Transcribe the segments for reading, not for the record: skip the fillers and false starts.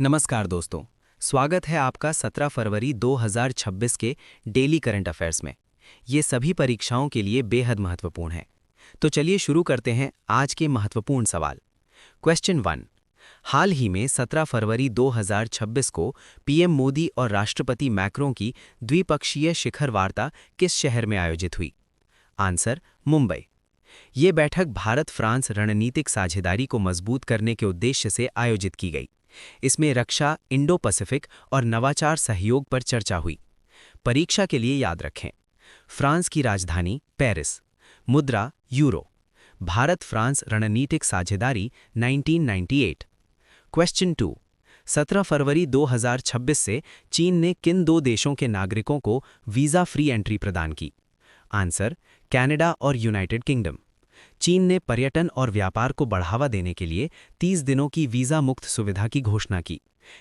नमस्कार दोस्तों। स्वागत है आपका 17 फरवरी 2026 के डेली करंट अफेयर्स में। ये सभी परीक्षाओं के लिए बेहद महत्वपूर्ण है। तो चलिए शुरू करते हैं आज के महत्वपूर्ण सवाल। क्वेश्चन 1। हाल ही में 17 फरवरी 2026 को पीएम मोदी और राष्ट्रपति मैक्रों की द्विपक्षीय शिखर वार्ता किस शहर में आयोजित हुई? आंसर, मुंबई। ये बैठक भारत फ्रांस रणनीतिक साझेदारी को मजबूत करने के उद्देश्य से आयोजित की गई। इसमें रक्षा, इंडो पैसिफिक और नवाचार सहयोग पर चर्चा हुई। परीक्षा के लिए याद रखें। फ्रांस की राजधानी पेरिस। मुद्रा यूरो। भारत फ्रांस रणनीतिक साझेदारी 1998। क्वेश्चन 2। 17 फरवरी 2026 से चीन ने किन दो देशों के नागरिकों को वीज़ा फ्री एंट्री प्रदान की? आंसर, कनाडा और यूनाइटेड किंगडम। चीन ने पर्यटन और व्यापार को बढ़ावा देने के लिए 30 दिनों की वीज़ा मुक्त सुविधा की घोषणा की।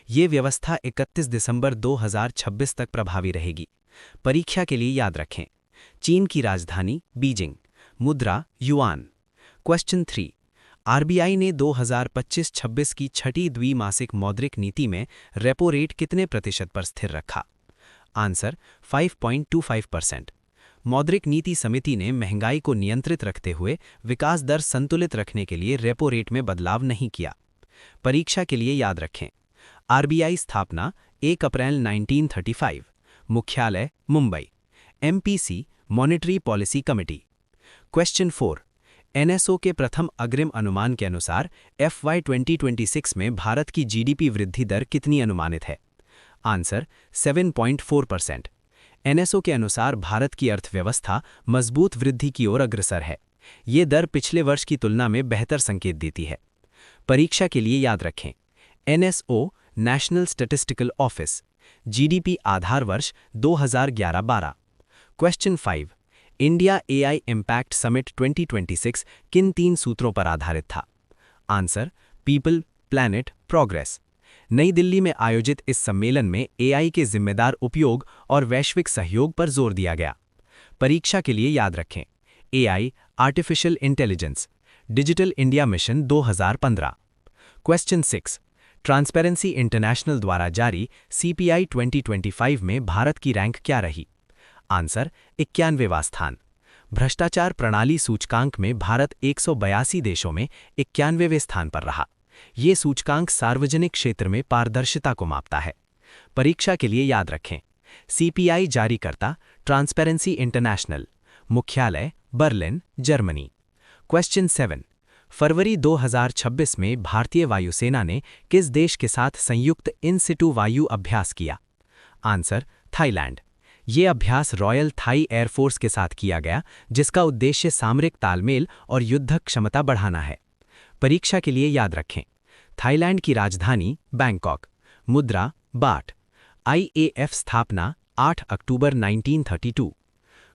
ये व्यवस्था 31 दिसंबर 2026 तक प्रभावी रहेगी। परीक्षा के लिए याद रखें। चीन की राजधानी बीजिंग। मुद्रा युआन। क्वेश्चन 3। आरबीआई ने 2025-26 की छठी द्विमासिक मौद्रिक नीति में रेपो रेट कितने प्रतिशत पर स्थिर रखा? आंसर, 5.25%। मौद्रिक नीति समिति ने महंगाई को नियंत्रित रखते हुए विकास दर संतुलित रखने के लिए रेपो रेट में बदलाव नहीं किया। परीक्षा के लिए याद रखें। आरबीआई स्थापना 1 अप्रैल 1935। मुख्यालय Mumbai. MPC monetary policy committee. Question 4। NSO के प्रथम अग्रिम अनुमान के अनुसार FY 2026 में भारत की जीडीपी वृद्धि दर कितनी अनुमानित है? आंसर, 7.4%। एनएसओ के अनुसार भारत की अर्थव्यवस्था मजबूत वृद्धि की ओर अग्रसर है। ये दर पिछले वर्ष की तुलना में बेहतर संकेत देती है। परीक्षा के लिए याद रखें। NSO national statistical office. GDP आधार वर्ष 2011-12। Question 5। India AI impact summit 2026 किन 3 सूत्रों पर आधारित था? Answer, people, planet, progress. Nai Delhi में आयोजित इस सम्मेलन में एआई के जिम्मेदार उपयोग और वैश्विक सहयोग पर जोर दिया गया। परीक्षा के लिए याद रखें। AI, artificial intelligence, digital India mission 2015। Question 6। Transparency international द्वारा जारी CPI 2025 में भारत की रैंक क्या रही? आंसर, 91वां स्थान। भ्रष्टाचार प्रणाली सूचकांक में भारत 182 देशों में 91वें स्थान पर रहा। ये सूचकांक सार्वजनिक क्षेत्र में पारदर्शिता को मापता है। परीक्षा के लिए याद रखें। CPI जारीकर्ता ट्रांसपेरेंसी इंटरनेशनल। मुख्यालय बर्लिन, जर्मनी। क्वेश्चन 7। फरवरी 2026 में भारतीय वायुसेना ने किस देश के साथ संयुक्त इन सिटू वायु अभ्यास किया? Answer, Thailand. ये अभ्यास रॉयल थाई एयरफोर्स के साथ किया गया, जिसका उद्देश्य सामरिक तालमेल और युद्ध क्षमता बढ़ाना है। परीक्षा के लिए याद रखें। थाईलैंड की राजधानी बैंकॉक। मुद्रा बाट। IAF स्थापना 8 अक्टूबर 1932।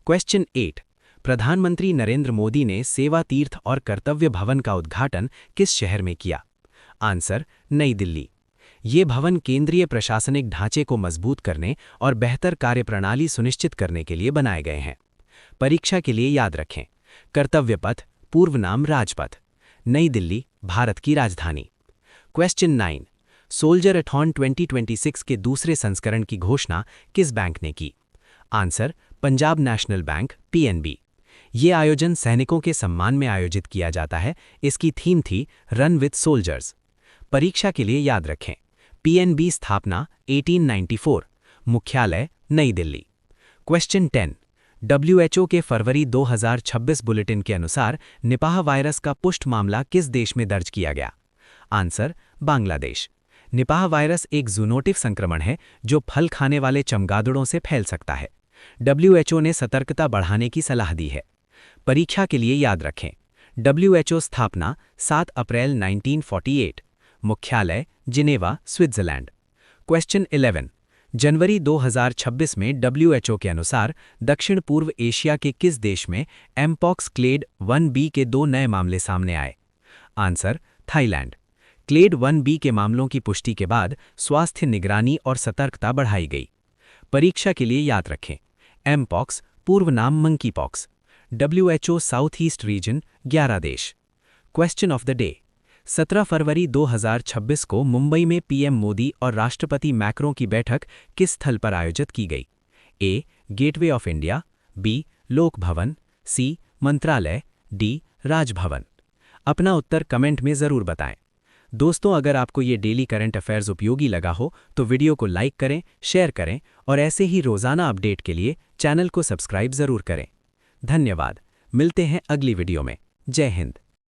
क्वेश्चन 8। प्रधानमंत्री नरेंद्र मोदी ने सेवा तीर्थ और कर्तव्य भवन का उद्घाटन किस शहर में किया? आंसर, नई दिल्ली। ये भवन केंद्रीय प्रशासनिक ढांचे को मजबूत करने और बेहतर कार्यप्रणाली सुनिश्चित करने के लिए बनाए गए हैं। परीक्षा के लिए याद रखें। कर्तव्य पथ, पूर्व नाम राजपथ। नई दिल्ली, भारत की राजधानी। क्वेश्चन 9। सोल्जर-अथॉन 2026 के दूसरे संस्करण की घोषणा किस बैंक ने की? Answer, Punjab national bank, PNB। ये आयोजन सैनिकों के सम्मान में आयोजित किया जाता है। इसकी थीम थी रन विद सोल्जर्स। परीक्षा के लिए याद रखें। PNB स्थापना 1894। मुख्यालय नई दिल्ली। क्वेश्चन 10। WHO के फरवरी 2026 बुलेटिन के अनुसार निपाह वायरस का पुष्ट मामला किस देश में दर्ज किया गया? आंसर, बांग्लादेश। निपाह वायरस एक जूनोटिव संक्रमण है जो फल खाने वाले चमगादड़ों से फैल सकता है। WHO ने सतर्कता बढ़ाने की सलाह दी है। परीक्षा के लिए याद रखें। WHO स्थापना 7 अप्रैल 1948। मुख्यालय जिनेवा, स्विट्जरलैंड। क्वेश्चन 11। जनवरी 2026 में WHO के अनुसार दक्षिण पूर्व एशिया के किस देश में एमपॉक्स क्लेड 1B के 2 नए मामले सामने आए? Answer, Thailand. क्लेड 1B के मामलों की पुष्टि के बाद स्वास्थ्य निगरानी और सतर्कता बढ़ाई गई। परीक्षा के लिए याद रखें। एमपॉक्स, पूर्व नाम monkey pox. WHO south east region 11 देश। Question of the day. 17 फरवरी 2026 को मुंबई में पीएम मोदी और राष्ट्रपति मैक्रों की बैठक किस स्थल पर आयोजित की गई? A. Gateway of India, B. Lok Bhavan, सी. मंत्रालय, डी. राजभवन। अपना उत्तर कमेंट में ज़रूर बताएं। दोस्तों, अगर आपको ये डेली करंट अफेयर्स उपयोगी लगा हो तो वीडियो को लाइक करें, शेयर करें और ऐसे ही रोज़ाना अपडेट के लिए चैनल को सब्सक्राइब ज़रूर करें। धन्यवाद। मिलते हैं अगली वीडियो में। जय हिंद।